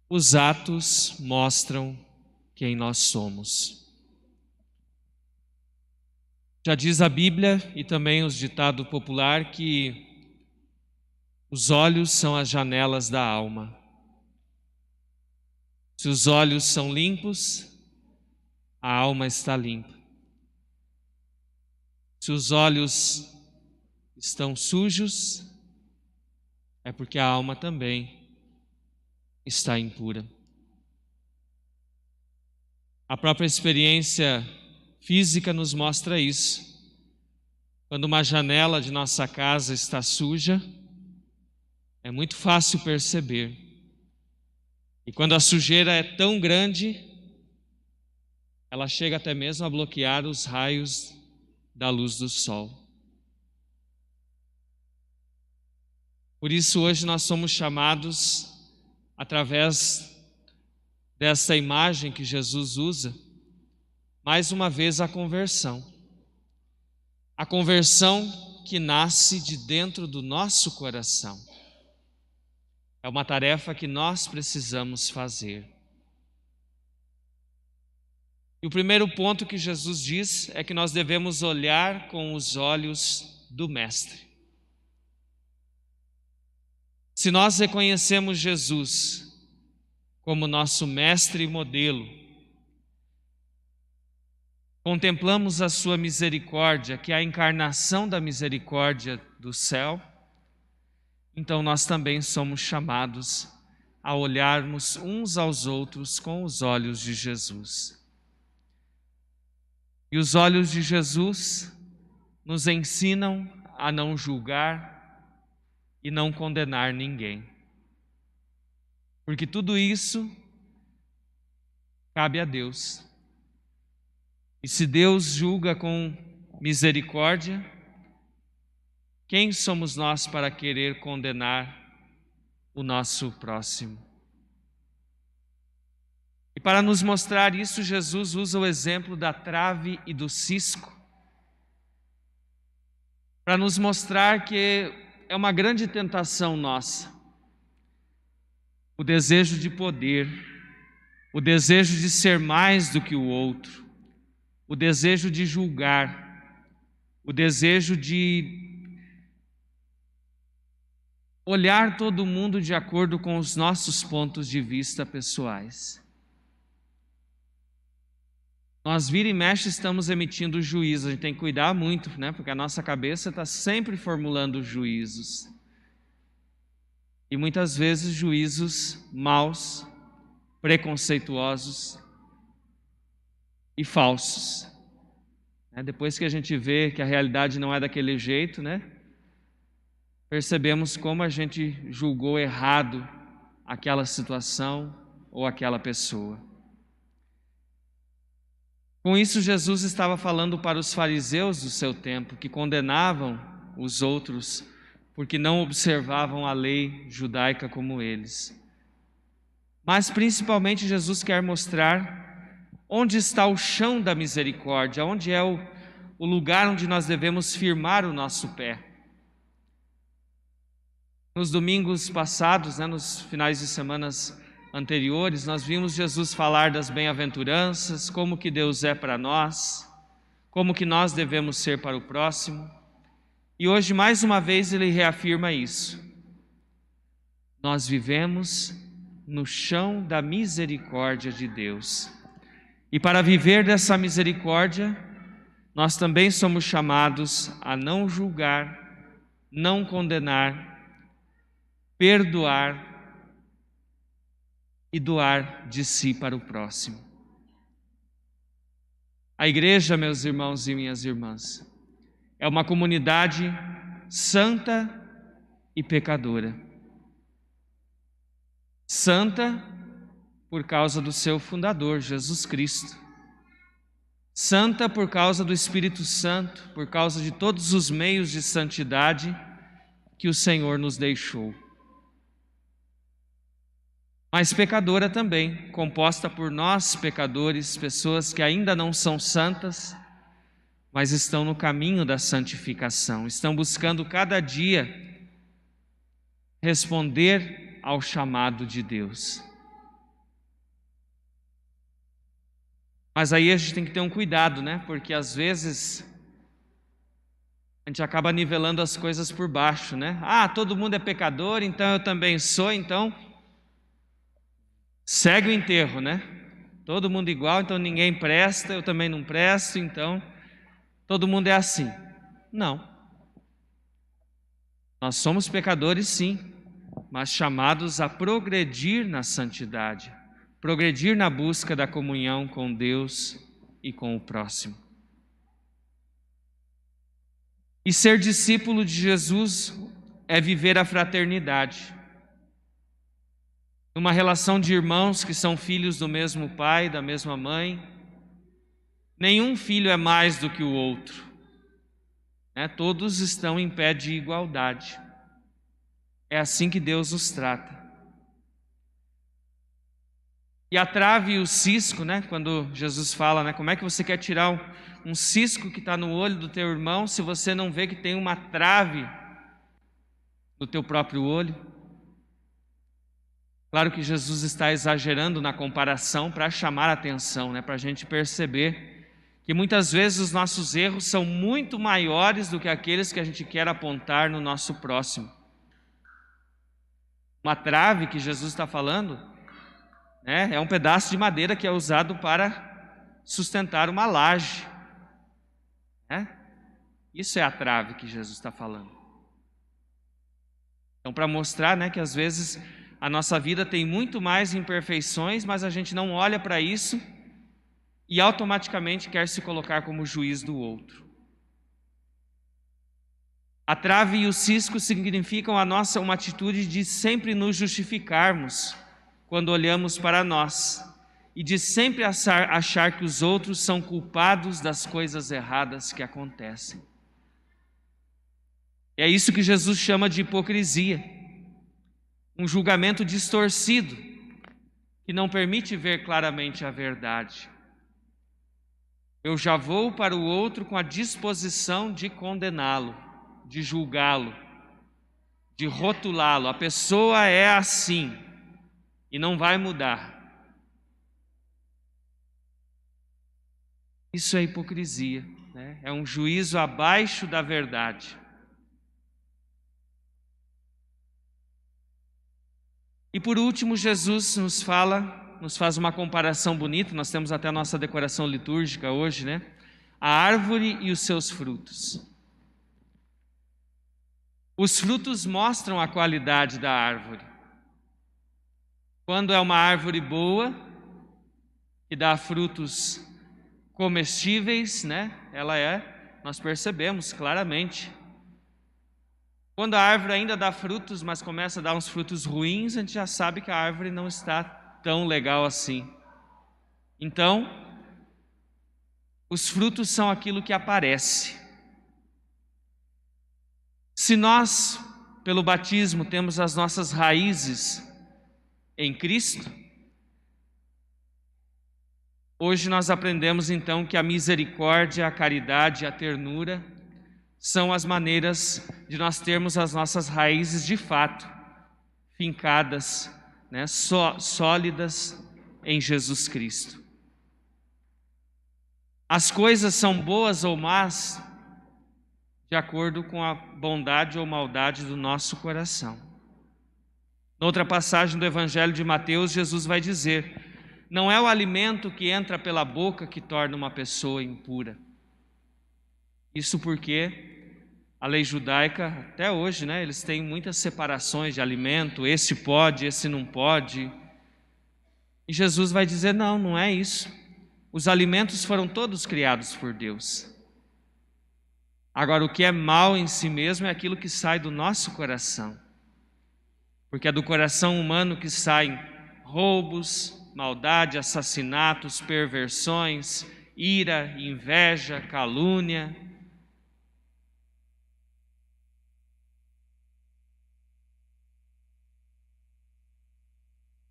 Os atos mostram quem nós somos. Já diz a Bíblia e também os ditado popular que os olhos são as janelas da alma. Se os olhos são limpos, a alma está limpa. Se os olhos estão sujos, é porque a alma também está impura. A própria experiência física nos mostra isso. Quando uma janela de nossa casa está suja, é muito fácil perceber. E quando a sujeira é tão grande, ela chega até mesmo a bloquear os raios da luz do sol. Por isso hoje nós somos chamados, através dessa imagem que Jesus usa, mais uma vez a conversão. A conversão que nasce de dentro do nosso coração. É uma tarefa que nós precisamos fazer. E o primeiro ponto que Jesus diz é que nós devemos olhar com os olhos do Mestre. Se nós reconhecemos Jesus como nosso mestre e modelo, contemplamos a sua misericórdia, que é a encarnação da misericórdia do céu, então nós também somos chamados a olharmos uns aos outros com os olhos de Jesus. E os olhos de Jesus nos ensinam a não julgar e não condenar ninguém. Porque tudo isso cabe a Deus. E se Deus julga com misericórdia, quem somos nós para querer condenar o nosso próximo? E para nos mostrar isso, Jesus usa o exemplo da trave e do cisco, para nos mostrar que é uma grande tentação nossa. O desejo de poder, o desejo de ser mais do que o outro, o desejo de julgar, o desejo de olhar todo mundo de acordo com os nossos pontos de vista pessoais. Nós vira e mexe estamos emitindo juízo, a gente tem que cuidar muito, né? Porque a nossa cabeça está sempre formulando juízos. E muitas vezes juízos maus, preconceituosos e falsos. Depois que a gente vê que a realidade não é daquele jeito, né? Percebemos como a gente julgou errado aquela situação ou aquela pessoa. Com isso, Jesus estava falando para os fariseus do seu tempo, que condenavam os outros porque não observavam a lei judaica como eles. Mas principalmente Jesus quer mostrar onde está o chão da misericórdia, onde é o lugar onde nós devemos firmar o nosso pé. Nos domingos passados, nos finais de semanas anteriores, nós vimos Jesus falar das bem-aventuranças, como que Deus é para nós, como que nós devemos ser para o próximo. E hoje, mais uma vez, ele reafirma isso. Nós vivemos no chão da misericórdia de Deus. E para viver dessa misericórdia, nós também somos chamados a não julgar, não condenar, perdoar e doar de si para o próximo. A igreja, meus irmãos e minhas irmãs, é uma comunidade santa e pecadora. Santa por causa do seu fundador, Jesus Cristo. Santa por causa do Espírito Santo, por causa de todos os meios de santidade que o Senhor nos deixou. Mas pecadora também, composta por nós pecadores, pessoas que ainda não são santas, mas estão no caminho da santificação, estão buscando cada dia responder ao chamado de Deus. Mas aí a gente tem que ter um cuidado, né? Porque às vezes a gente acaba nivelando as coisas por baixo, né? Ah, todo mundo é pecador, então eu também sou, então segue o enterro, né? Todo mundo igual, então ninguém presta, eu também não presto, então todo mundo é assim. Não. Nós somos pecadores, sim, mas chamados a progredir na santidade, progredir na busca da comunhão com Deus e com o próximo. E ser discípulo de Jesus é viver a fraternidade, uma relação de irmãos que são filhos do mesmo pai, da mesma mãe. Nenhum filho é mais do que o outro, né? Todos estão em pé de igualdade. É assim que Deus os trata. E a trave e o cisco, né? Quando Jesus fala, né? Como é que você quer tirar um cisco que está no olho do teu irmão se você não vê que tem uma trave no teu próprio olho? Claro que Jesus está exagerando na comparação para chamar a atenção, né? Para a gente perceber que muitas vezes os nossos erros são muito maiores do que aqueles que a gente quer apontar no nosso próximo. Uma trave que Jesus está falando, né, é um pedaço de madeira que é usado para sustentar uma laje, né? Isso é a trave que Jesus está falando. Então, para mostrar, né, que às vezes a nossa vida tem muito mais imperfeições, mas a gente não olha para isso e automaticamente quer se colocar como juiz do outro. A trave e o cisco significam uma atitude de sempre nos justificarmos quando olhamos para nós e de sempre achar que os outros são culpados das coisas erradas que acontecem. É isso que Jesus chama de hipocrisia, um julgamento distorcido que não permite ver claramente a verdade. Eu já vou para o outro com a disposição de condená-lo, de julgá-lo, de rotulá-lo. A pessoa é assim e não vai mudar. Isso é hipocrisia, né? É um juízo abaixo da verdade. E por último, Jesus nos faz uma comparação bonita. Nós temos até a nossa decoração litúrgica hoje, né? A árvore e os seus frutos. Os frutos mostram a qualidade da árvore. Quando é uma árvore boa, que dá frutos comestíveis, né? Nós percebemos claramente. Quando a árvore ainda dá frutos, mas começa a dar uns frutos ruins, a gente já sabe que a árvore não está tão legal assim. Então, os frutos são aquilo que aparece. Se nós, pelo batismo, temos as nossas raízes em Cristo, hoje nós aprendemos então que a misericórdia, a caridade e a ternura são as maneiras de nós termos as nossas raízes de fato fincadas, né, sólidas em Jesus Cristo. As coisas são boas ou más de acordo com a bondade ou maldade do nosso coração. Noutra passagem do Evangelho de Mateus, Jesus vai dizer: não é o alimento que entra pela boca que torna uma pessoa impura. Isso porque a lei judaica, até hoje, né, eles têm muitas separações de alimento, esse pode, esse não pode. E Jesus vai dizer: não é isso. Os alimentos foram todos criados por Deus. Agora, o que é mal em si mesmo é aquilo que sai do nosso coração. Porque é do coração humano que saem roubos, maldade, assassinatos, perversões, ira, inveja, calúnia.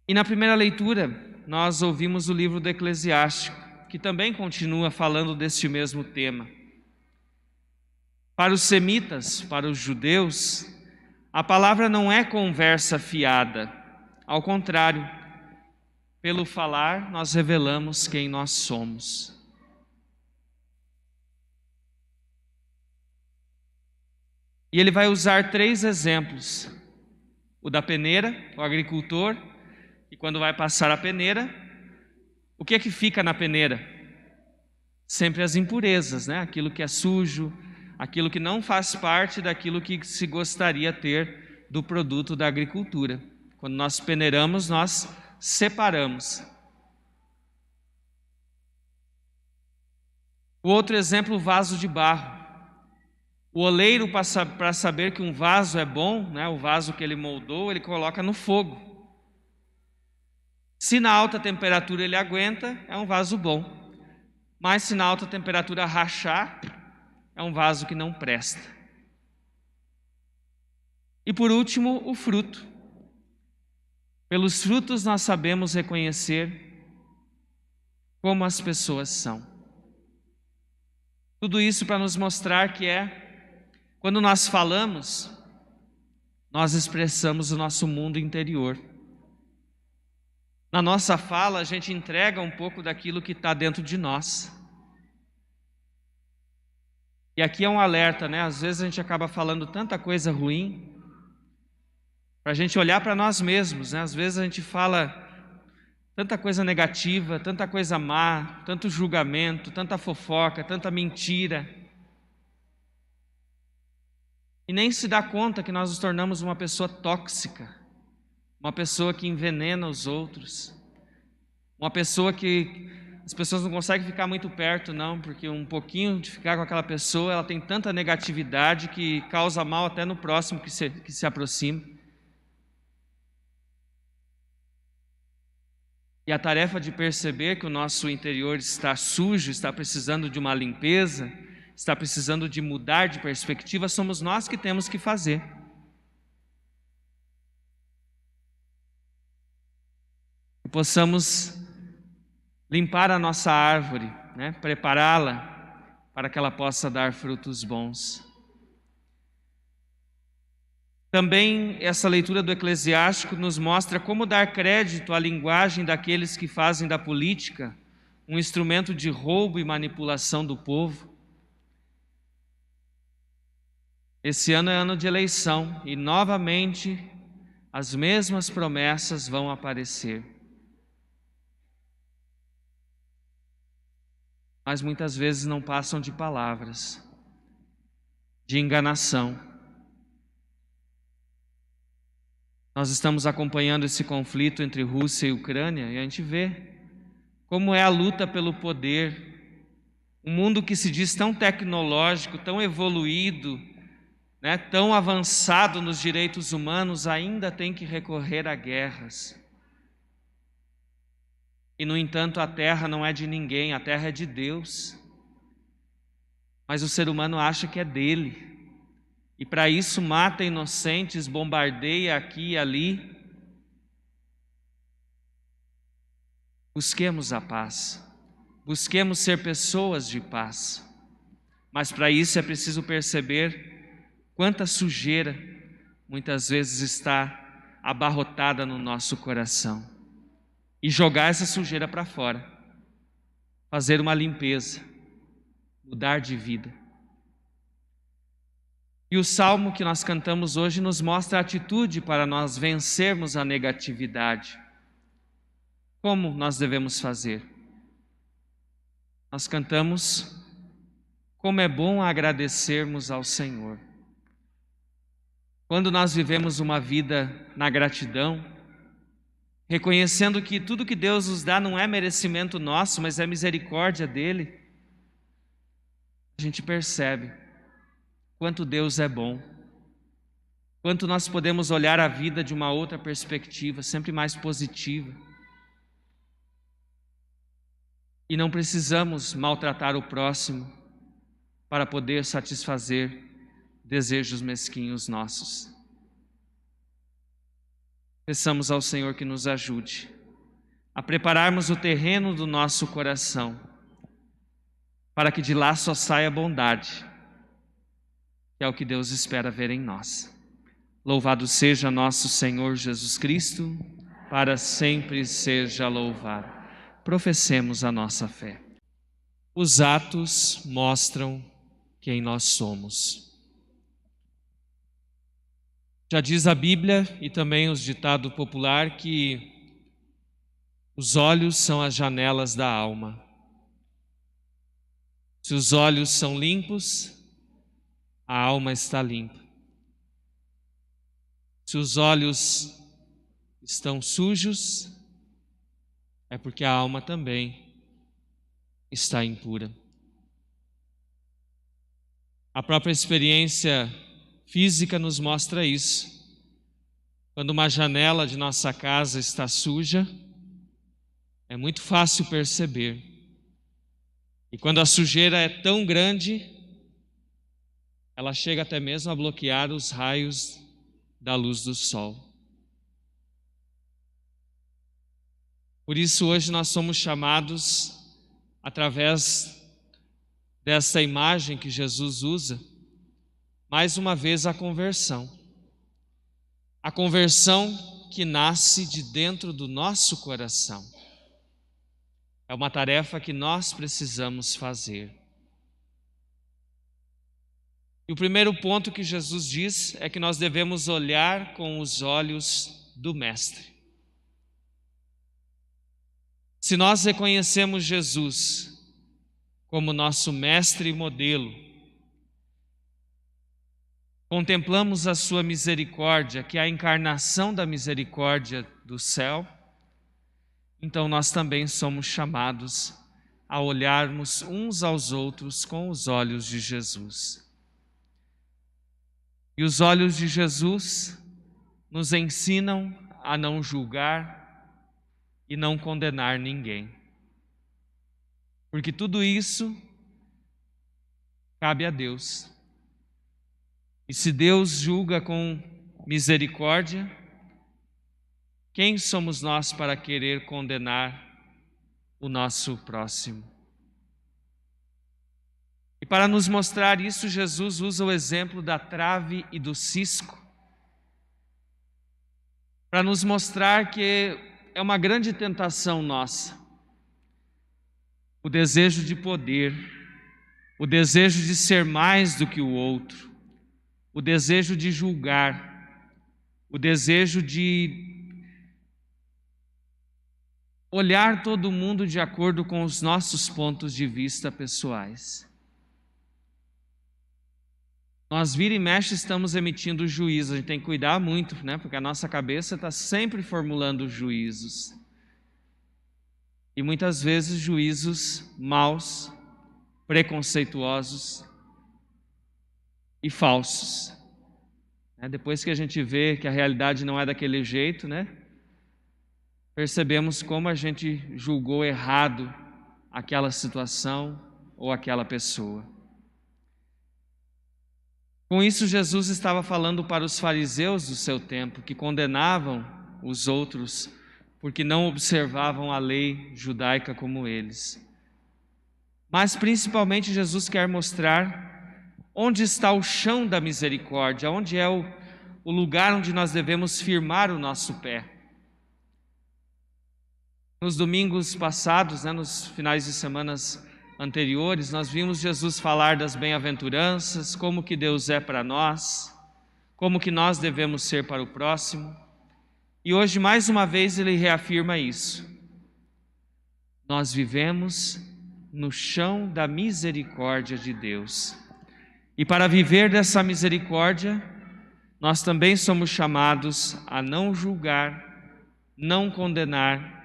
E na primeira leitura, nós ouvimos o livro do Eclesiástico, que também continua falando deste mesmo tema. Para os semitas, para os judeus, a palavra não é conversa fiada. Ao contrário, pelo falar, nós revelamos quem nós somos. E ele vai usar 3 exemplos. O da peneira, o agricultor, e quando vai passar a peneira, o que é que fica na peneira? Sempre as impurezas, né? Aquilo que é sujo, aquilo que não faz parte daquilo que se gostaria ter do produto da agricultura. Quando nós peneiramos, nós separamos. O outro exemplo, o vaso de barro. O oleiro, para saber que um vaso é bom, né, o vaso que ele moldou, ele coloca no fogo. Se na alta temperatura ele aguenta, é um vaso bom. Mas se na alta temperatura rachar, é um vaso que não presta. E por último, o fruto. Pelos frutos nós sabemos reconhecer como as pessoas são. Tudo isso para nos mostrar que quando nós falamos, nós expressamos o nosso mundo interior. Na nossa fala, a gente entrega um pouco daquilo que está dentro de nós. E aqui é um alerta, né? Às vezes a gente acaba falando tanta coisa ruim, para a gente olhar para nós mesmos, né? Às vezes a gente fala tanta coisa negativa, tanta coisa má, tanto julgamento, tanta fofoca, tanta mentira. E nem se dá conta que nós nos tornamos uma pessoa tóxica, uma pessoa que envenena os outros, uma pessoa que as pessoas não conseguem ficar muito perto, não, porque um pouquinho de ficar com aquela pessoa, ela tem tanta negatividade que causa mal até no próximo que se aproxima. E a tarefa de perceber que o nosso interior está sujo, está precisando de uma limpeza, está precisando de mudar de perspectiva, somos nós que temos que fazer. Que possamos limpar a nossa árvore, né? Prepará-la para que ela possa dar frutos bons. Também essa leitura do Eclesiástico nos mostra como dar crédito à linguagem daqueles que fazem da política um instrumento de roubo e manipulação do povo. Esse ano é ano de eleição e novamente as mesmas promessas vão aparecer. Mas muitas vezes não passam de palavras, de enganação. Nós estamos acompanhando esse conflito entre Rússia e Ucrânia e a gente vê como é a luta pelo poder. Um mundo que se diz tão tecnológico, tão evoluído, né, tão avançado nos direitos humanos, ainda tem que recorrer a guerras. E, no entanto, a terra não é de ninguém, a terra é de Deus. Mas o ser humano acha que é dele. E para isso mata inocentes, bombardeia aqui e ali. Busquemos a paz. Busquemos ser pessoas de paz. Mas para isso é preciso perceber quanta sujeira muitas vezes está abarrotada no nosso coração. E jogar essa sujeira para fora. Fazer uma limpeza. Mudar de vida. E o salmo que nós cantamos hoje nos mostra a atitude para nós vencermos a negatividade. Como nós devemos fazer? Nós cantamos: como é bom agradecermos ao Senhor. Quando nós vivemos uma vida na gratidão, reconhecendo que tudo que Deus nos dá não é merecimento nosso, mas é misericórdia dele, a gente percebe quanto Deus é bom, quanto nós podemos olhar a vida de uma outra perspectiva, sempre mais positiva. E não precisamos maltratar o próximo para poder satisfazer desejos mesquinhos nossos. Peçamos ao Senhor que nos ajude a prepararmos o terreno do nosso coração, para que de lá só saia bondade, que é o que Deus espera ver em nós. Louvado seja nosso Senhor Jesus Cristo, para sempre seja louvado. Professemos a nossa fé. Os atos mostram quem nós somos. Já diz a Bíblia e também os ditado popular que os olhos são as janelas da alma. Se os olhos são limpos, a alma está limpa. Se os olhos estão sujos, é porque a alma também está impura. A própria experiência física nos mostra isso. Quando uma janela de nossa casa está suja, é muito fácil perceber. E quando a sujeira é tão grande, ela chega até mesmo a bloquear os raios da luz do sol. Por isso hoje nós somos chamados, através dessa imagem que Jesus usa, mais uma vez a conversão. A conversão que nasce de dentro do nosso coração. É uma tarefa que nós precisamos fazer. E o primeiro ponto que Jesus diz é que nós devemos olhar com os olhos do Mestre. Se nós reconhecemos Jesus como nosso Mestre e modelo, contemplamos a sua misericórdia, que é a encarnação da misericórdia do céu, então nós também somos chamados a olharmos uns aos outros com os olhos de Jesus. E os olhos de Jesus nos ensinam a não julgar e não condenar ninguém. Porque tudo isso cabe a Deus. E se Deus julga com misericórdia, quem somos nós para querer condenar o nosso próximo? E para nos mostrar isso, Jesus usa o exemplo da trave e do cisco, para nos mostrar que é uma grande tentação nossa, o desejo de poder, o desejo de ser mais do que o outro, o desejo de julgar, o desejo de olhar todo mundo de acordo com os nossos pontos de vista pessoais. Nós vira e mexe estamos emitindo juízo, a gente tem que cuidar muito, né? Porque a nossa cabeça está sempre formulando juízos. E muitas vezes juízos maus, preconceituosos e falsos. Depois que a gente vê que a realidade não é daquele jeito, né? Percebemos como a gente julgou errado aquela situação ou aquela pessoa. Com isso, Jesus estava falando para os fariseus do seu tempo, que condenavam os outros porque não observavam a lei judaica como eles. Mas principalmente Jesus quer mostrar onde está o chão da misericórdia, onde é o lugar onde nós devemos firmar o nosso pé. Nos domingos passados, nos finais de semanas anteriores, nós vimos Jesus falar das bem-aventuranças, como que Deus é para nós, como que nós devemos ser para o próximo. E hoje, mais uma vez, ele reafirma isso. Nós vivemos no chão da misericórdia de Deus. E para viver dessa misericórdia, nós também somos chamados a não julgar, não condenar,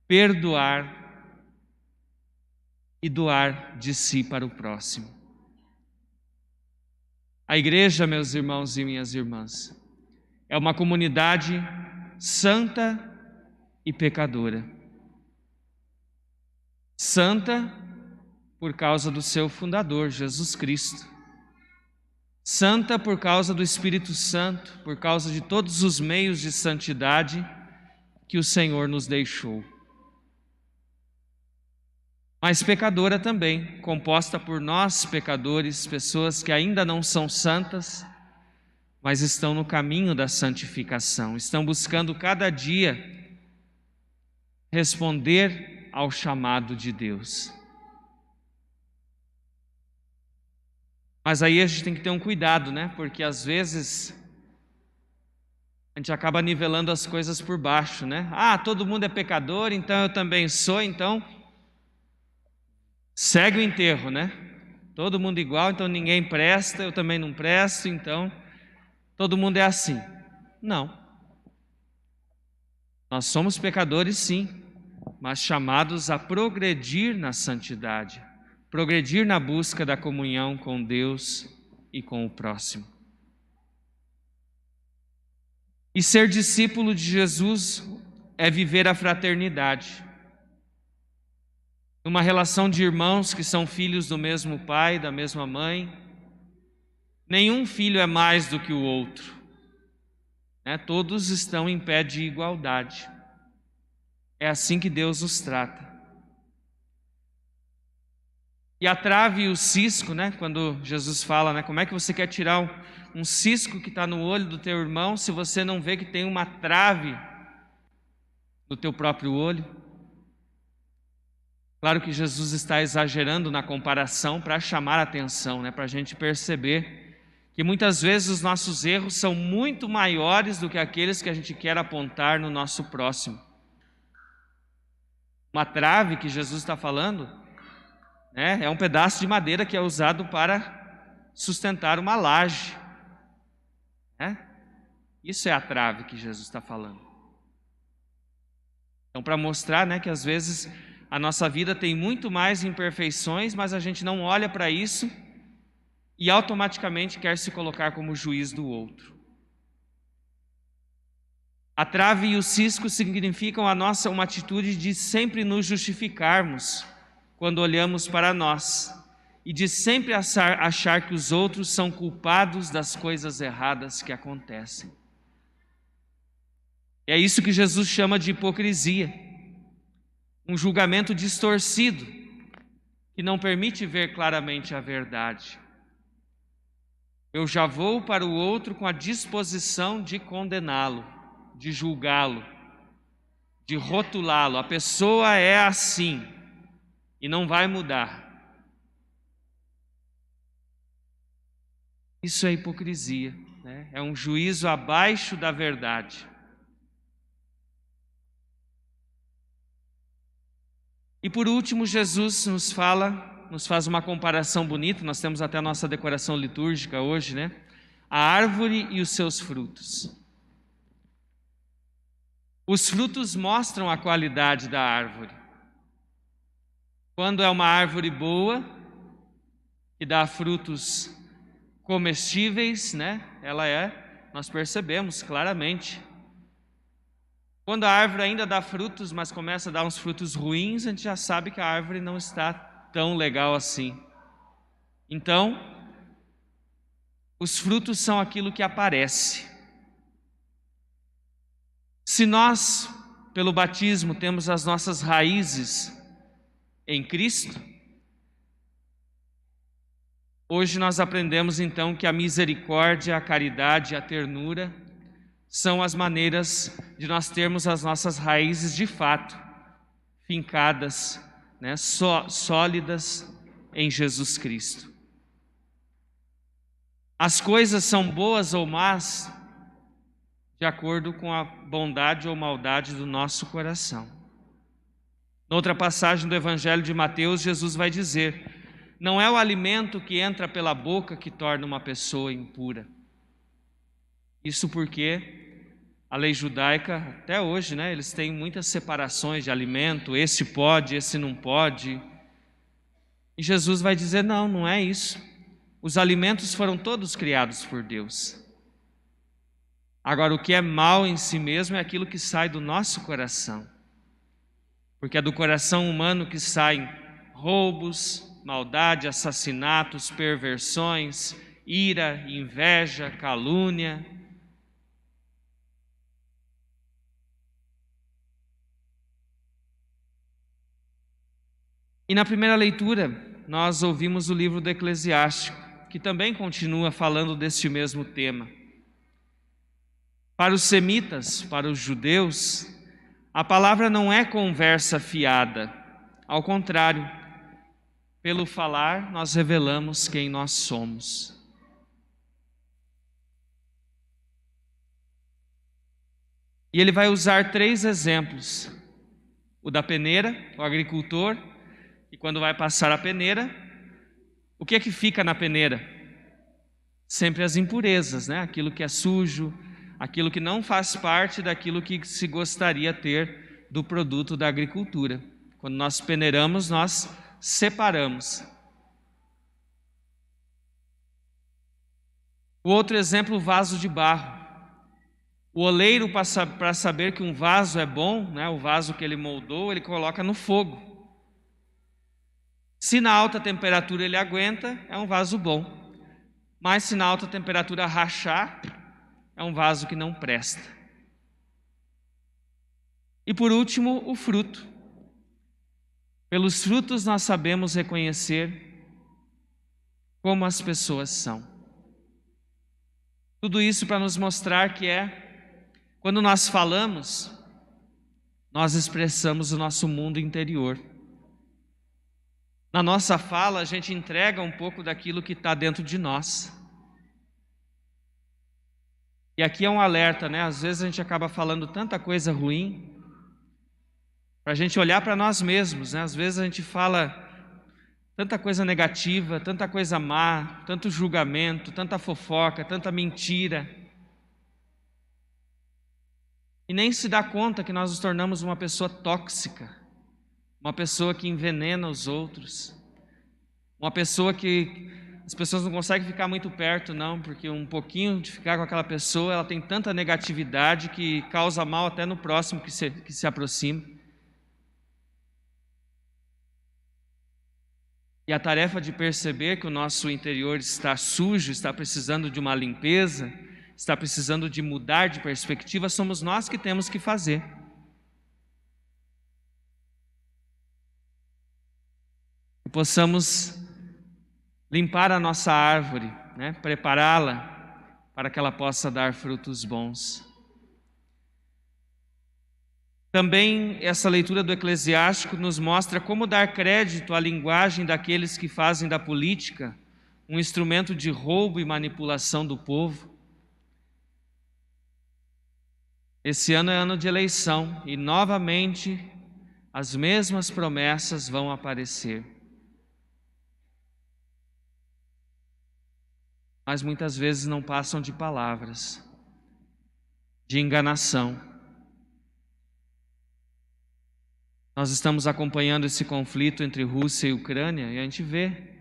perdoar e doar de si para o próximo. A igreja, meus irmãos e minhas irmãs, é uma comunidade santa e pecadora. Santa por causa do seu fundador, Jesus Cristo. Santa por causa do Espírito Santo, por causa de todos os meios de santidade que o Senhor nos deixou. Mas pecadora também, composta por nós pecadores, pessoas que ainda não são santas, mas estão no caminho da santificação, estão buscando cada dia responder ao chamado de Deus. Mas aí a gente tem que ter um cuidado, né? Porque às vezes a gente acaba nivelando as coisas por baixo, né? Ah, todo mundo é pecador, então eu também sou, então segue o enterro, né? Todo mundo igual, então ninguém presta, eu também não presto, então todo mundo é assim. Não. Nós somos pecadores, sim, mas chamados a progredir na santidade, progredir na busca da comunhão com Deus e com o próximo. E ser discípulo de Jesus é viver a fraternidade. Uma relação de irmãos que são filhos do mesmo pai, da mesma mãe. Nenhum filho é mais do que o outro, né? Todos estão em pé de igualdade. É assim que Deus os trata. E a trave e o cisco, né? Quando Jesus fala, né? Como é que você quer tirar um cisco que está no olho do teu irmão se você não vê que tem uma trave no teu próprio olho? Claro que Jesus está exagerando na comparação para chamar a atenção, né? Para a gente perceber que muitas vezes os nossos erros são muito maiores do que aqueles que a gente quer apontar no nosso próximo. Uma trave que Jesus está falando, né, é um pedaço de madeira que é usado para sustentar uma laje, né? Isso é a trave que Jesus está falando. Então, para mostrar, né, que às vezes a nossa vida tem muito mais imperfeições, mas a gente não olha para isso e automaticamente quer se colocar como juiz do outro. A trave e o cisco significam uma atitude de sempre nos justificarmos quando olhamos para nós e de sempre achar que os outros são culpados das coisas erradas que acontecem. É isso que Jesus chama de hipocrisia, um julgamento distorcido que não permite ver claramente a verdade. Eu já vou para o outro com a disposição de condená-lo, de julgá-lo, de rotulá-lo. A pessoa é assim e não vai mudar. Isso é hipocrisia, né? É um juízo abaixo da verdade. E por último, Jesus nos faz uma comparação bonita. Nós temos até a nossa decoração litúrgica hoje, né? A árvore e os seus frutos. Os frutos mostram a qualidade da árvore. Quando é uma árvore boa, que dá frutos comestíveis, né? Nós percebemos claramente. Quando a árvore ainda dá frutos, mas começa a dar uns frutos ruins, a gente já sabe que a árvore não está tão legal assim. Então, os frutos são aquilo que aparece. Se nós, pelo batismo, temos as nossas raízes em Cristo, hoje nós aprendemos então que a misericórdia, a caridade e a ternura são as maneiras de nós termos as nossas raízes de fato fincadas, né, sólidas em Jesus Cristo. As coisas são boas ou más de acordo com a bondade ou maldade do nosso coração. Noutra passagem do Evangelho de Mateus, Jesus vai dizer: não é o alimento que entra pela boca que torna uma pessoa impura. Isso porque a lei judaica, até hoje, né, eles têm muitas separações de alimento, esse pode, esse não pode. E Jesus vai dizer: não é isso. Os alimentos foram todos criados por Deus. Agora, o que é mal em si mesmo é aquilo que sai do nosso coração. Porque é do coração humano que saem roubos, maldade, assassinatos, perversões, ira, inveja, calúnia. E na primeira leitura, nós ouvimos o livro do Eclesiástico, que também continua falando deste mesmo tema. Para os semitas, para os judeus, a palavra não é conversa fiada. Ao contrário, pelo falar nós revelamos quem nós somos. E ele vai usar 3 exemplos. O da peneira, o agricultor, e quando vai passar a peneira, o que é que fica na peneira? Sempre as impurezas, né? Aquilo que é sujo, aquilo que não faz parte daquilo que se gostaria ter do produto da agricultura. Quando nós peneiramos, nós separamos. O outro exemplo, o vaso de barro. O oleiro, para saber que um vaso é bom, né, o vaso que ele moldou, ele coloca no fogo. Se na alta temperatura ele aguenta, é um vaso bom. Mas se na alta temperatura rachar, é um vaso que não presta. E por último, o fruto. Pelos frutos nós sabemos reconhecer como as pessoas são. Tudo isso para nos mostrar que quando nós falamos, nós expressamos o nosso mundo interior. Na nossa fala, a gente entrega um pouco daquilo que está dentro de nós. E aqui é um alerta, né? Às vezes a gente acaba falando tanta coisa ruim, para a gente olhar para nós mesmos, né? Às vezes a gente fala tanta coisa negativa, tanta coisa má, tanto julgamento, tanta fofoca, tanta mentira. E nem se dá conta que nós nos tornamos uma pessoa tóxica, uma pessoa que envenena os outros, uma pessoa que as pessoas não conseguem ficar muito perto, não, porque um pouquinho de ficar com aquela pessoa, ela tem tanta negatividade que causa mal até no próximo que se aproxima. E a tarefa de perceber que o nosso interior está sujo, está precisando de uma limpeza, está precisando de mudar de perspectiva, somos nós que temos que fazer. Que possamos limpar a nossa árvore, né? Prepará-la para que ela possa dar frutos bons. Também essa leitura do Eclesiástico nos mostra como dar crédito à linguagem daqueles que fazem da política um instrumento de roubo e manipulação do povo. Esse ano é ano de eleição e novamente as mesmas promessas vão aparecer. Mas muitas vezes não passam de palavras, de enganação. Nós estamos acompanhando esse conflito entre Rússia e Ucrânia e a gente vê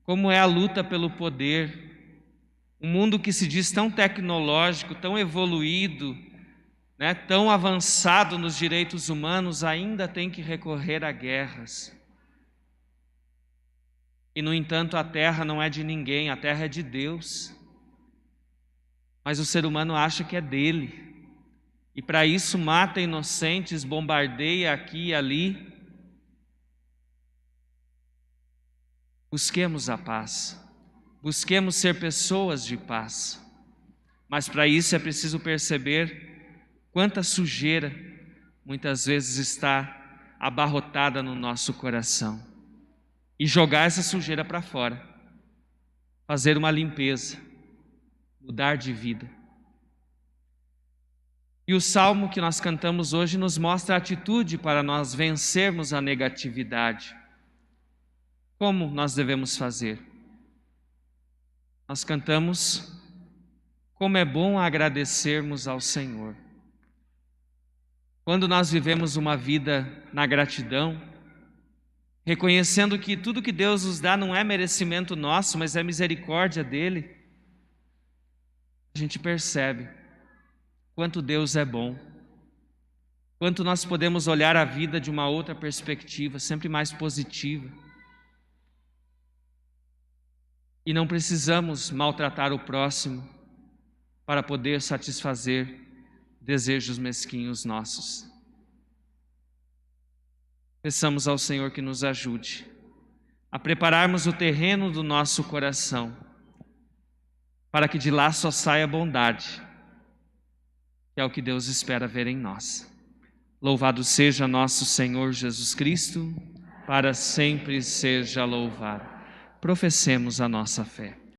como é a luta pelo poder. Um mundo que se diz tão tecnológico, tão evoluído, né, tão avançado nos direitos humanos, ainda tem que recorrer a guerras. E, no entanto, a terra não é de ninguém, a terra é de Deus. Mas o ser humano acha que é dele. E para isso mata inocentes, bombardeia aqui e ali. Busquemos a paz. Busquemos ser pessoas de paz. Mas para isso é preciso perceber quanta sujeira muitas vezes está abarrotada no nosso coração. E jogar essa sujeira para fora. Fazer uma limpeza. Mudar de vida. E o salmo que nós cantamos hoje nos mostra a atitude para nós vencermos a negatividade. Como nós devemos fazer? Nós cantamos: como é bom agradecermos ao Senhor. Quando nós vivemos uma vida na gratidão, reconhecendo que tudo que Deus nos dá não é merecimento nosso, mas é misericórdia dele, a gente percebe quanto Deus é bom, quanto nós podemos olhar a vida de uma outra perspectiva, sempre mais positiva. E não precisamos maltratar o próximo para poder satisfazer desejos mesquinhos nossos. Peçamos ao Senhor que nos ajude a prepararmos o terreno do nosso coração, para que de lá só saia bondade, que é o que Deus espera ver em nós. Louvado seja nosso Senhor Jesus Cristo, para sempre seja louvado. Professemos a nossa fé.